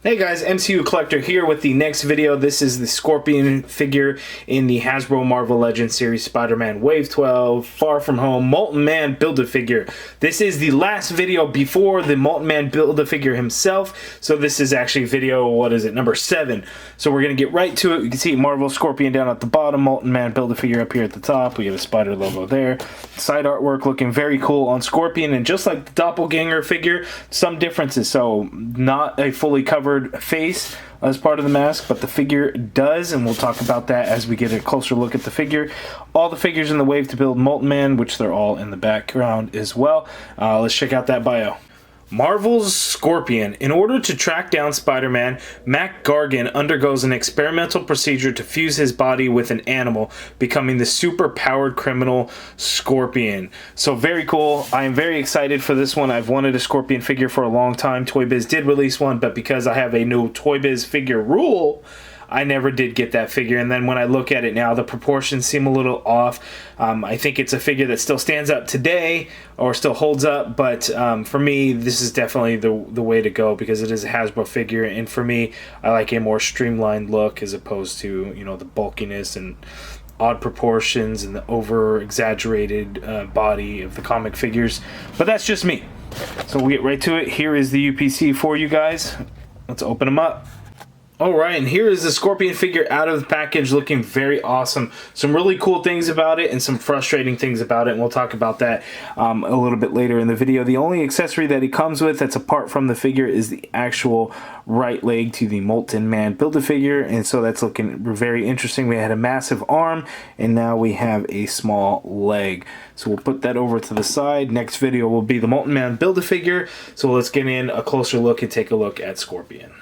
Hey guys, MCU Collector here with the next video. This is the Scorpion figure in the Hasbro Marvel Legends series Spider-Man Wave 12 Far From Home Molten Man Build-A-Figure. This is the last video before the Molten Man Build-A-Figure himself. So this is actually video, what is it, number 7. So we're going to get right to it. You can see Marvel Scorpion down at the bottom, Molten Man Build-A-Figure up here at the top. We have a spider logo there. Side artwork looking very cool on Scorpion, and just like the Doppelganger figure, some differences. So not a fully covered face as part of the mask, but the figure does, and we'll talk about that as we get a closer look at the figure. All the figures in the wave to build Molten Man, which they're all in the background as well. Let's check out that bio. Marvel's Scorpion. In order to track down Spider-Man, Mac Gargan undergoes an experimental procedure to fuse his body with an animal, becoming the super-powered criminal Scorpion. So very cool. I am very excited for this one. I've wanted a Scorpion figure for a long time. Toy Biz did release one, but because I have a new Toy Biz figure rule, I never did get that figure, and then when I look at it now, the proportions seem a little off. I think it's a figure that still stands up today, or still holds up, but for me, this is definitely the way to go, because it is a Hasbro figure, and for me, I like a more streamlined look as opposed to, you know, the bulkiness and odd proportions and the over-exaggerated body of the comic figures, but that's just me. So we'll get right to it. Here is the UPC for you guys. Let's open them up. Alright, and here is the Scorpion figure out of the package, looking very awesome. Some really cool things about it and some frustrating things about it, and we'll talk about that a little bit later in the video. The only accessory that he comes with that's apart from the figure is the actual right leg to the Molten Man Build-A-Figure, and so that's looking very interesting. We had a massive arm, and now we have a small leg. So we'll put that over to the side. Next video will be the Molten Man Build-A-Figure, so let's get in a closer look and take a look at Scorpion.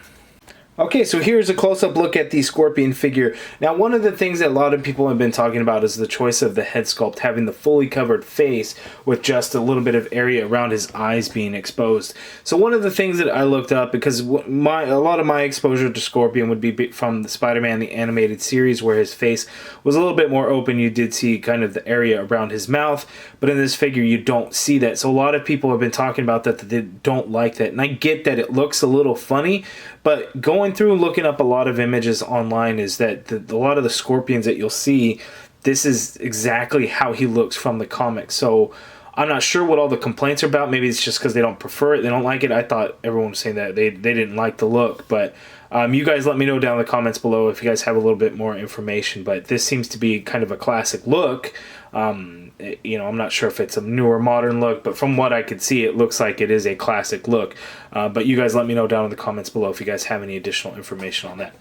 Okay, so here's a close-up look at the Scorpion figure. Now, one of the things that a lot of people have been talking about is the choice of the head sculpt, having the fully covered face with just a little bit of area around his eyes being exposed. So one of the things that I looked up, because a lot of my exposure to Scorpion would be from the Spider-Man the animated series, where his face was a little bit more open. You did see kind of the area around his mouth, but in this figure you don't see that. So a lot of people have been talking about that they don't like that, and I get that it looks a little funny, but going through and looking up a lot of images online is that a lot of the Scorpions that you'll see, this is exactly how he looks from the comic. So I'm not sure what all the complaints are about. Maybe it's just because they don't prefer it, they don't like it. I thought everyone was saying that they didn't like the look, but you guys let me know down in the comments below if you guys have a little bit more information. But this seems to be kind of a classic look. You know, I'm not sure if it's a newer modern look, but from what I could see, it looks like it is a classic look. But you guys let me know down in the comments below if you guys have any additional information on that.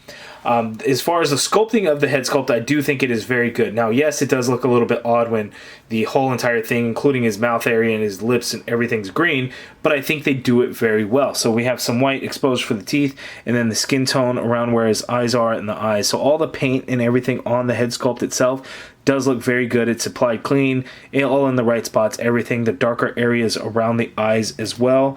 As far as the sculpting of the head sculpt, I do think it is very good. Now, yes, it does look a little bit odd when the whole entire thing, including his mouth area and his lips and everything's green, but I think they do it very well. So we have some white exposed for the teeth, and then the skin tone around where his eyes are and the eyes. So all the paint and everything on the head sculpt itself does look very good. It's applied clean, all in the right spots, everything. The darker areas around the eyes as well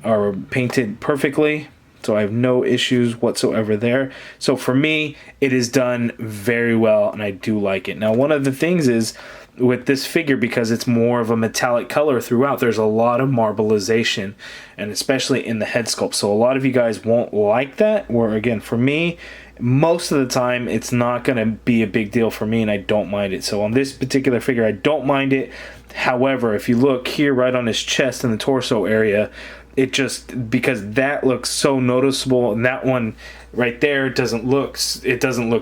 are painted perfectly, so I have no issues whatsoever there. So for me, it is done very well, and I do like it. Now, one of the things is with this figure, because it's more of a metallic color throughout, there's a lot of marbleization, and especially in the head sculpt. So a lot of you guys won't like that, where again, for me, most of the time it's not going to be a big deal for me, and I don't mind it. So on this particular figure, I don't mind it. However, if you look here right on his chest and the torso area, it just, because that looks so noticeable, and that one right there doesn't look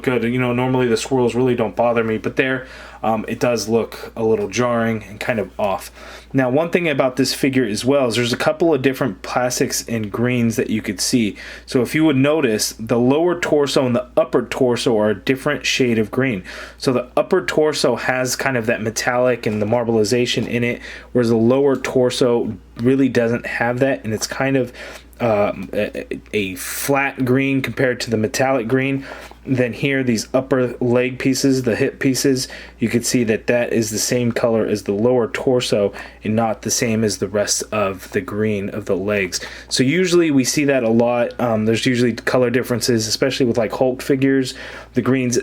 good. You know, normally the swirls really don't bother me, but there it does look a little jarring and kind of off. Now, one thing about this figure as well is there's a couple of different plastics and greens that you could see. So if you would notice, the lower torso and the upper torso are a different shade of green. So the upper torso has kind of that metallic and the marbleization in it, whereas the lower torso really doesn't have that, and it's kind of a flat green compared to the metallic green. Then here, these upper leg pieces, the hip pieces, you can see that that is the same color as the lower torso and not the same as the rest of the green of the legs. So usually we see that a lot. There's usually color differences, especially with like Hulk figures. The greens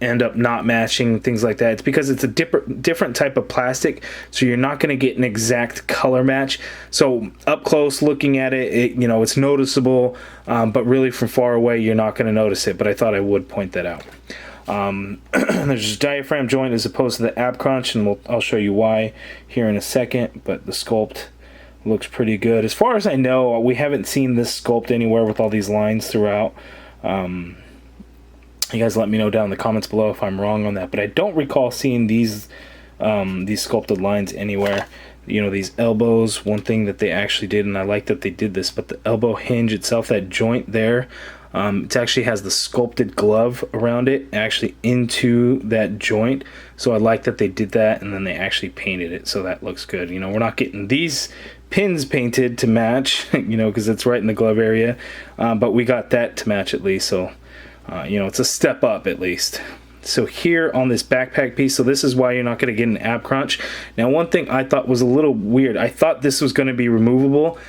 end up not matching, things like that. It's because it's a different type of plastic, so you're not going to get an exact color match. So up close looking at it, you know, it's noticeable. but really from far away you're not going to notice it, but I thought I would point that out. There's a diaphragm joint as opposed to the ab crunch, and I'll show you why here in a second, but the sculpt looks pretty good. As far as I know, we haven't seen this sculpt anywhere with all these lines throughout. You guys let me know down in the comments below if I'm wrong on that, but I don't recall seeing these sculpted lines anywhere. You know, these elbows, one thing that they actually did, and I like that they did this, but the elbow hinge itself, that joint there, it actually has the sculpted glove around it, actually into that joint. So I like that they did that, and then they actually painted it, so that looks good. You know, we're not getting these pins painted to match, you know, because it's right in the glove area, but we got that to match at least, so you know, it's a step up at least. So here on this backpack piece, so this is why you're not going to get an ab crunch. Now, one thing I thought was a little weird, I thought this was going to be removable,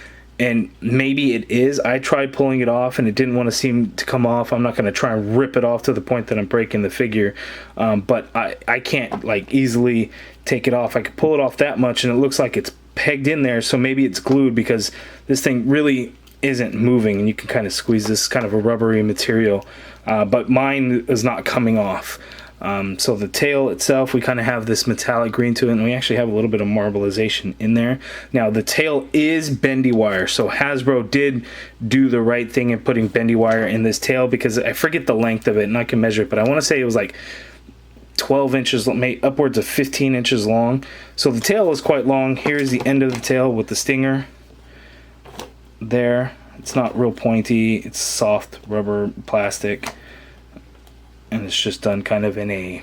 and maybe it is. I tried pulling it off and it didn't want to seem to come off. I'm not going to try and rip it off to the point that I'm breaking the figure, but I can't like easily take it off. I could pull it off that much and it looks like it's pegged in there, so maybe it's glued, because this thing really isn't moving, and you can kind of squeeze this, kind of a rubbery material, but mine is not coming off. So the tail itself, we kind of have this metallic green to it, and we actually have a little bit of marbleization in there. Now the tail is bendy wire, so Hasbro did do the right thing in putting bendy wire in this tail, because I forget the length of it and I can measure it, but I want to say it was like 12 inches, maybe upwards of 15 inches long. So the tail is quite long. Here's the end of the tail with the stinger there. It's not real pointy, it's soft rubber plastic, and it's just done kind of in a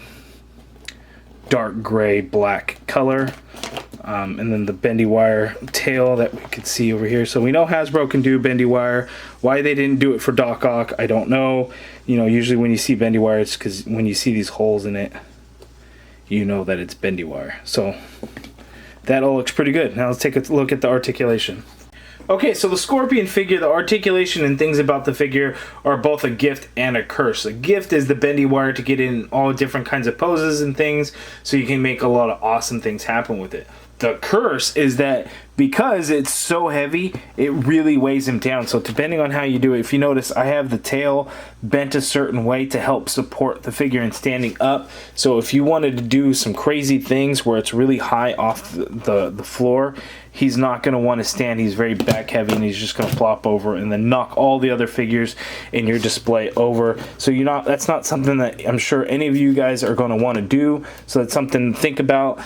dark gray black color, and then the bendy wire tail that we could see over here. So we know Hasbro can do bendy wire. Why they didn't do it for Doc Ock, I don't know. You know, usually when you see bendy wire, it's because when you see these holes in it, you know that it's bendy wire. So that all looks pretty good. Now let's take a look at the articulation. Okay, so the Scorpion figure, the articulation and things about the figure are both a gift and a curse. A gift is the bendy wire to get in all different kinds of poses and things, so you can make a lot of awesome things happen with it. The curse is that because it's so heavy, it really weighs him down. So depending on how you do it, if you notice, I have the tail bent a certain way to help support the figure in standing up. So if you wanted to do some crazy things where it's really high off the floor, he's not going to want to stand. He's very back heavy, and he's just going to flop over and then knock all the other figures in your display over. So that's not something that I'm sure any of you guys are going to want to do. So that's something to think about.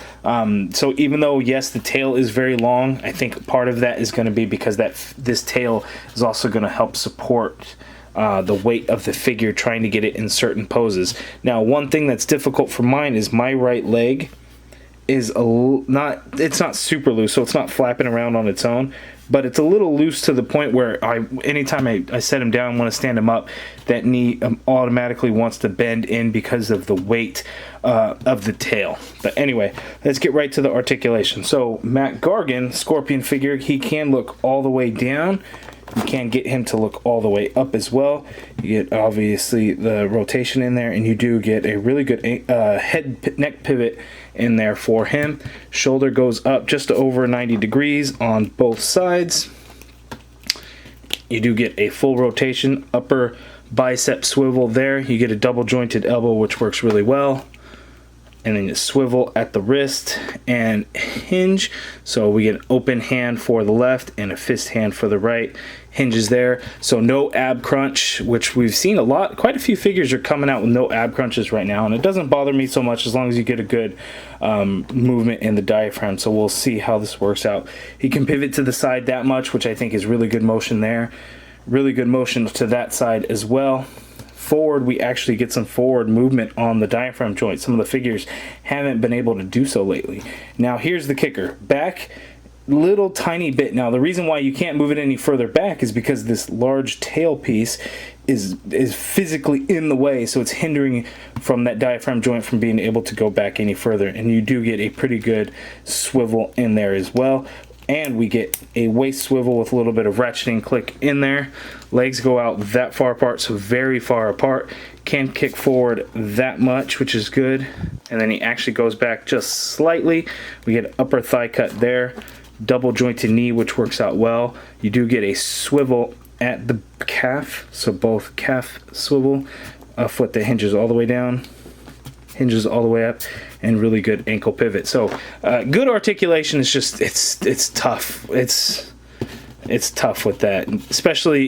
So even though, yes, the tail is very long, I think part of that is going to be because this tail is also going to help support the weight of the figure, trying to get it in certain poses. Now, one thing that's difficult for mine is my right leg is it's not super loose, so it's not flapping around on its own, but it's a little loose to the point where anytime I set him down and want to stand him up, that knee automatically wants to bend in because of the weight of the tail. But anyway, let's get right to the articulation. So Mac Gargan, Scorpion figure, he can look all the way down. You can get him to look all the way up as well. You get obviously the rotation in there, and you do get a really good neck pivot in there for him. Shoulder goes up just over 90 degrees on both sides. You do get a full rotation, upper bicep swivel there. You get a double jointed elbow, which works really well. And then you swivel at the wrist and hinge. So we get an open hand for the left and a fist hand for the right. Hinges there. So no ab crunch, which we've seen a lot. Quite a few figures are coming out with no ab crunches right now, and it doesn't bother me so much as long as you get a good movement in the diaphragm. So we'll see how this works out. He can pivot to the side that much, which I think is really good motion there. Really good motion to that side as well. Forward, we actually get some forward movement on the diaphragm joint. Some of the figures haven't been able to do so lately. Now here's the kicker. Back, little tiny bit. Now the reason why you can't move it any further back is because this large tail piece is physically in the way, so it's hindering from that diaphragm joint from being able to go back any further. And you do get a pretty good swivel in there as well. And we get a waist swivel with a little bit of ratcheting click in there. Legs go out that far apart, so very far apart. Can kick forward that much, which is good. And then he actually goes back just slightly. We get upper thigh cut there. Double jointed knee, which works out well. You do get a swivel at the calf, so both calf swivel, a foot that hinges all the way down, hinges all the way up, and really good ankle pivot. So good articulation. Is just it's tough. It's tough with that, especially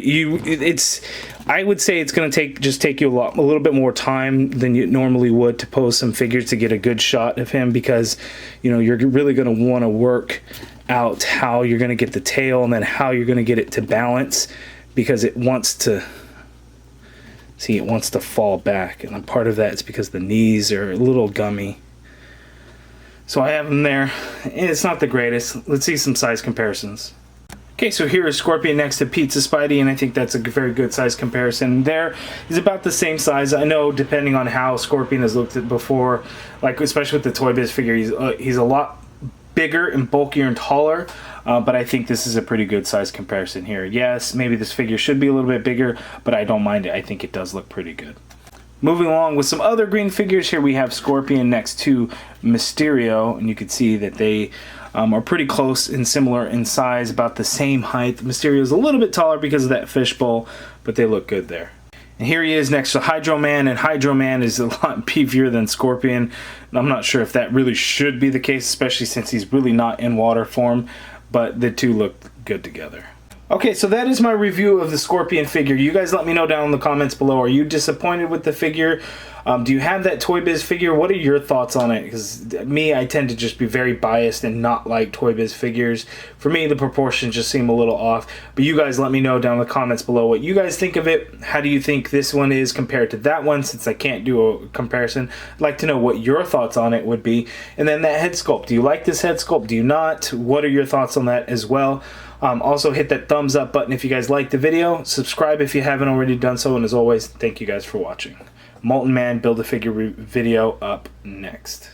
I would say it's going to take you a little bit more time than you normally would to pose some figures to get a good shot of him, because you're really going to want to work out how you're going to get the tail and then how you're going to get it to balance, because it wants to fall back, and part of that is because the knees are a little gummy. So I have him there, and it's not the greatest. Let's see some size comparisons. Okay, so here is Scorpion next to Pizza Spidey, and I think that's a very good size comparison. There, he's about the same size. I know, depending on how Scorpion has looked at before, like especially with the Toy Biz figure, he's a lot bigger and bulkier and taller, but I think this is a pretty good size comparison here. Yes, maybe this figure should be a little bit bigger, but I don't mind it. I think it does look pretty good. Moving along with some other green figures, here we have Scorpion next to Mysterio, and you can see that they are pretty close and similar in size, about the same height. Mysterio is a little bit taller because of that fishbowl, but they look good there. And here he is next to Hydro Man, and Hydro Man is a lot beefier than Scorpion. And I'm not sure if that really should be the case, especially since he's really not in water form, but the two look good together. Okay, so that is my review of the Scorpion figure. You guys let me know down in the comments below. Are you disappointed with the figure? Do you have that Toy Biz figure? What are your thoughts on it? Because me, I tend to just be very biased and not like Toy Biz figures. For me, the proportions just seem a little off. But you guys let me know down in the comments below what you guys think of it. How do you think this one is compared to that one, since I can't do a comparison? I'd like to know what your thoughts on it would be. And then that head sculpt. Do you like this head sculpt? Do you not? What are your thoughts on that as well? Also hit that thumbs up button if you guys liked the video. Subscribe if you haven't already done so. And as always, thank you guys for watching. Molten Man Build-A-Figure video up next.